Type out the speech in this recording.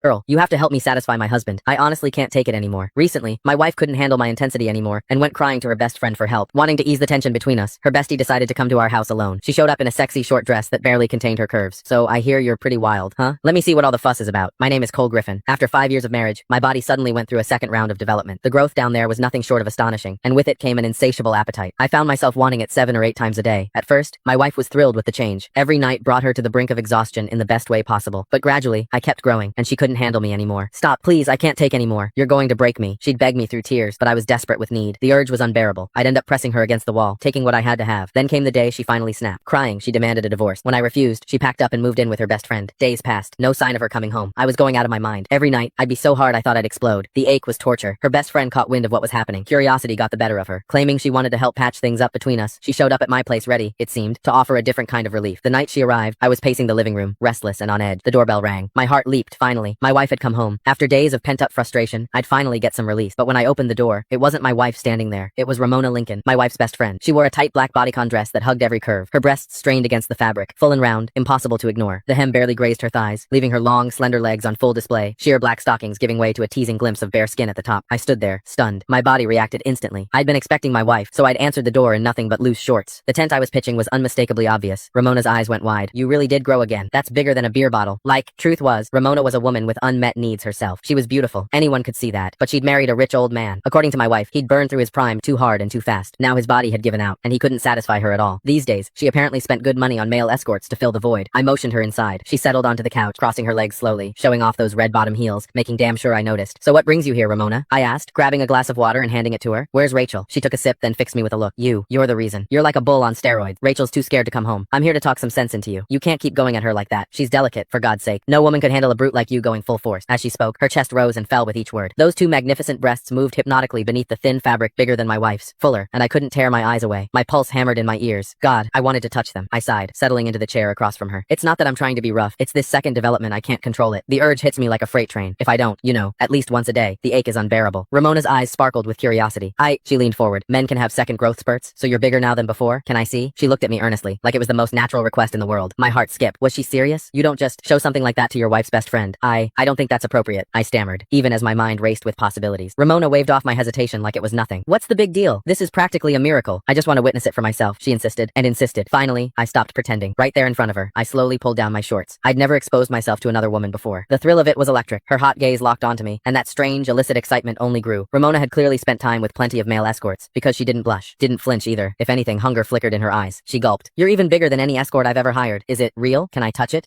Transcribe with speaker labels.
Speaker 1: Girl, you have to help me satisfy my husband. I honestly can't take it anymore. Recently, my wife couldn't handle my intensity anymore and went crying to her best friend for help. Wanting to ease the tension between us, her bestie decided to come to our house alone. She showed up in a sexy short dress that barely contained her curves. So I hear you're pretty wild, huh? Let me see what all the fuss is about. My name is Cole Griffin. After 5 years of marriage, my body suddenly went through a second round of development. The growth down there was nothing short of astonishing, and with it came an insatiable appetite. I found myself wanting it 7 or 8 times a day. At first, my wife was thrilled with the change. Every night brought her to the brink of exhaustion in the best way possible. But gradually, I kept growing, and she couldn't handle me anymore. Stop, please, I can't take anymore. You're going to break me. She'd beg me through tears, but I was desperate with need. The urge was unbearable. I'd end up pressing her against the wall, taking what I had to have. Then came the day she finally snapped. Crying, she demanded a divorce. When I refused, she packed up and moved in with her best friend. Days passed. No sign of her coming home. I was going out of my mind. Every night, I'd be so hard I thought I'd explode. The ache was torture. Her best friend caught wind of what was happening. Curiosity got the better of her. Claiming she wanted to help patch things up between us, she showed up at my place ready, it seemed, to offer a different kind of relief. The night she arrived, I was pacing the living room, restless and on edge. The doorbell rang. My heart leaped, finally. My wife had come home. After days of pent-up frustration, I'd finally get some release. But when I opened the door, it wasn't my wife standing there. It was Ramona Lincoln, my wife's best friend. She wore a tight black bodycon dress that hugged every curve. Her breasts strained against the fabric, full and round, impossible to ignore. The hem barely grazed her thighs, leaving her long, slender legs on full display, sheer black stockings giving way to a teasing glimpse of bare skin at the top. I stood there, stunned. My body reacted instantly. I'd been expecting my wife, so I'd answered the door in nothing but loose shorts. The tent I was pitching was unmistakably obvious. Ramona's eyes went wide. You really did grow again. That's bigger than a beer bottle. Truth was, Ramona was a woman with unmet needs herself. She was beautiful. Anyone could see that. But she'd married a rich old man. According to my wife, he'd burned through his prime too hard and too fast. Now his body had given out, and he couldn't satisfy her at all. These days, she apparently spent good money on male escorts to fill the void. I motioned her inside. She settled onto the couch, crossing her legs slowly, showing off those red bottom heels, making damn sure I noticed. So what brings you here, Ramona? I asked, grabbing a glass of water and handing it to her. Where's Rachel? She took a sip, then fixed me with a look. You're the reason. You're like a bull on steroids. Rachel's too scared to come home. I'm here to talk some sense into you. You can't keep going at her like that. She's delicate, for God's sake. No woman could handle a brute like you going full force. As she spoke, her chest rose and fell with each word. Those two magnificent breasts moved hypnotically beneath the thin fabric bigger than my wife's, fuller, and I couldn't tear my eyes away. My pulse hammered in my ears. God, I wanted to touch them. I sighed, settling into the chair across from her. It's not that I'm trying to be rough. It's this second development I can't control it. The urge hits me like a freight train. If I don't, at least once a day, the ache is unbearable. Ramona's eyes sparkled with curiosity. She leaned forward. Men can have second growth spurts, so you're bigger now than before? Can I see? She looked at me earnestly, like it was the most natural request in the world. My heart skipped. Was she serious? You don't just show something like that to your wife's best friend. I don't think that's appropriate, I stammered, even as my mind raced with possibilities. Ramona waved off my hesitation like it was nothing. What's the big deal? This is practically a miracle. I just want to witness it for myself, she insisted, and insisted. Finally, I stopped pretending. Right there in front of her, I slowly pulled down my shorts. I'd never exposed myself to another woman before. The thrill of it was electric. Her hot gaze locked onto me, and that strange, illicit excitement only grew. Ramona had clearly spent time with plenty of male escorts, because she didn't blush, didn't flinch either. If anything, hunger flickered in her eyes. She gulped. You're even bigger than any escort I've ever hired. Is it real? Can I touch it?